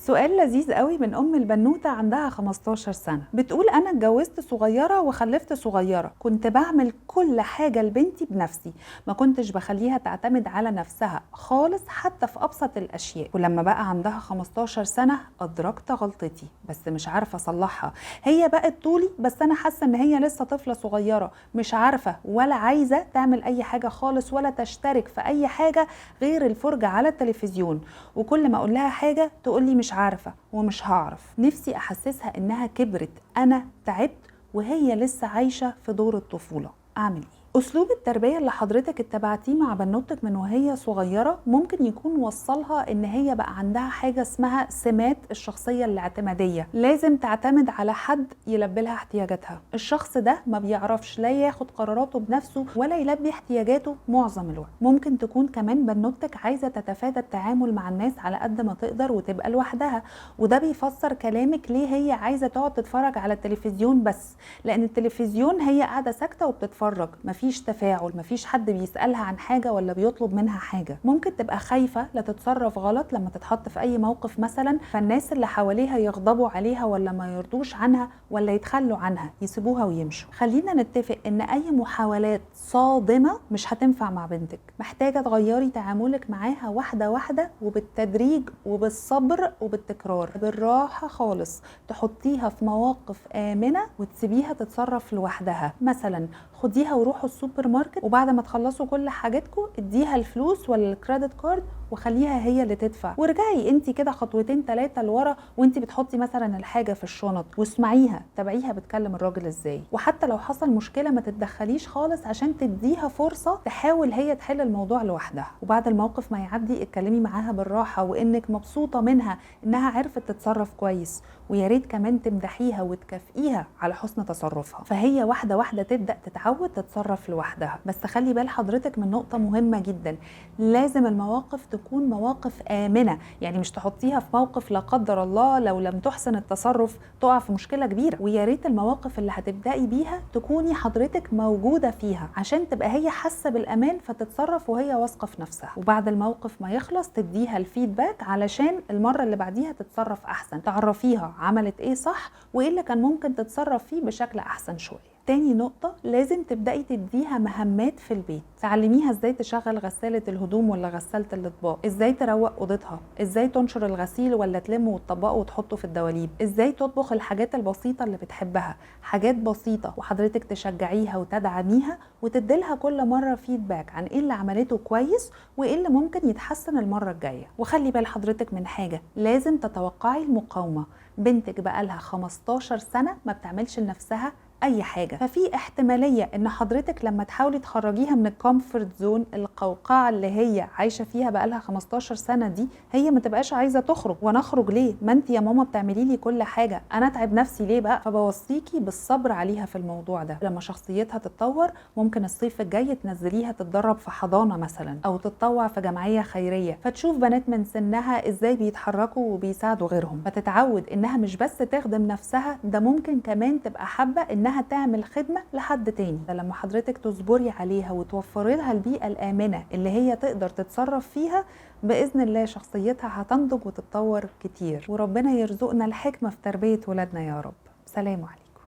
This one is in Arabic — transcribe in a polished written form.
سؤال لذيذ قوي من البنوتة عندها 15 سنة. بتقول أنا اتجوزت صغيرة وخلفت صغيرة، كنت بعمل كل حاجة لبنتي بنفسي، ما كنتش بخليها تعتمد على نفسها خالص حتى في أبسط الأشياء. ولما بقى عندها 15 سنة أدركت غلطتي بس مش عارفة أصلحها. هي بقت طولي بس أنا حاسة إن هي لسه طفلة صغيرة، مش عارفة ولا عايزة تعمل أي حاجة خالص ولا تشترك في أي حاجة غير الفرجة على التلفزيون. وكل ما أقول لها حاجة تقولي مش عارفة ومش هعرف. نفسي أحسسها إنها كبرت، أنا تعبت وهي لسه عايشة في دور الطفولة. أعمل إيه؟ أسلوب التربية اللي حضرتك اتبعتيه مع بنوتك من وهي صغيرة ممكن يكون وصلها إن هي بقى عندها حاجة اسمها سمات الشخصية الاعتمادية، لازم تعتمد على حد يلبي لها احتياجاتها. الشخص ده ما بيعرفش لا ياخد قراراته بنفسه ولا يلبي احتياجاته معظم الوقت. ممكن تكون كمان بنوتك عايزة تتفادى التعامل مع الناس على قد ما تقدر وتبقى لوحدها، وده بيفسر كلامك ليه هي عايزة تقعد تتفرج على التلفزيون بس، لأن التلفزيون هي قاعدة ساكتة وبتتفرج، مفيش تفاعل، مفيش حد بيسألها عن حاجة ولا بيطلب منها حاجة. ممكن تبقى خايفة لا تتصرف غلط لما تتحط في أي موقف مثلا، فالناس اللي حواليها يغضبوا عليها ولا ما يرضوش عنها ولا يتخلوا عنها، يسيبوها ويمشوا. خلينا نتفق إن أي محاولات صادمة مش هتنفع مع بنتك، محتاجة تغيري تعاملك معاها واحدة واحدة وبالتدريج وبالصبر وبالتكرار، بالراحة خالص. تحطيها في مواقف آمنة وتسيبيها تتصرف لوحدها. مثلا خديها وروحوا السوبر ماركت وبعد ما تخلصوا كل حاجاتكم اديها الفلوس ولا الكريدت كارد وخليها هي اللي تدفع، وارجعي انت كده خطوتين 3 لورا وانت بتحطي مثلا الحاجه في الشنط واسمعيها، تابعيها بتكلم الراجل ازاي. وحتى لو حصل مشكله ما تتدخليش خالص عشان تديها فرصه تحاول هي تحل الموضوع لوحدها. وبعد الموقف ما يعدي اتكلمي معاها بالراحه وانك مبسوطه منها انها عرفت تتصرف كويس، ويا ريت كمان تمدحيها وتكافئيها على حسن تصرفها، فهي واحده واحده تبدا تتعود تتصرف لوحدها. بس خلي بال حضرتك من نقطه مهمه جدا، لازم المواقف تكون مواقف آمنة، يعني مش تحطيها في موقف لا قدر الله لو لم تحسن التصرف تقع في مشكلة كبيرة. ويا ريت المواقف اللي هتبدأي بيها تكوني حضرتك موجودة فيها عشان تبقى هي حاسة بالأمان فتتصرف وهي واثقة في نفسها. وبعد الموقف ما يخلص تديها الفيدباك علشان المرة اللي بعديها تتصرف أحسن، تعرفيها عملت إيه صح وإيه اللي كان ممكن تتصرف فيه بشكل أحسن شوية. تاني نقطة، لازم تبدأي تديها مهمات في البيت، تعلميها ازاي تشغل غسالة الهدوم ولا غسالة الاطباق، ازاي تروق اوضتها، ازاي تنشر الغسيل ولا تلمه وتطبقه وتحطه في الدواليب، ازاي تطبخ الحاجات البسيطة اللي بتحبها، حاجات بسيطة، وحضرتك تشجعيها وتدعميها وتديلها كل مرة فيدباك عن ايه اللي عملته كويس وايه اللي ممكن يتحسن المرة الجاية. وخلي بال حضرتك من حاجة، لازم تتوقعي المقاومة. بنتك بقالها 15 سنة ما بتعملش لنفسها اي حاجه، ففي احتماليه ان حضرتك لما تحاولي تخرجيها من الكومفورت زون، القوقعه اللي هي عايشه فيها بقالها 15 سنه دي، هي ما تبقاش عايزه تخرج. وانا اخرج ليه؟ ما انت يا ماما بتعملي لي كل حاجه، انا اتعب نفسي ليه بقى؟ فبوصيكي بالصبر عليها في الموضوع ده. لما شخصيتها تتطور ممكن الصيف الجاي تنزليها تتدرب في حضانه مثلا او تتطوع في جمعيه خيريه، فتشوف بنات من سنها ازاي بيتحركوا وبيساعدوا غيرهم، فتتعود انها مش بس تخدم نفسها، ده ممكن كمان تبقى حابه انها تعمل خدمة لحد تاني. لما حضرتك تصبري عليها وتوفري لها البيئة الآمنة اللي هي تقدر تتصرف فيها، بإذن الله شخصيتها هتنضج وتتطور كتير. وربنا يرزقنا الحكمة في تربية ولادنا يا رب. سلام عليكم.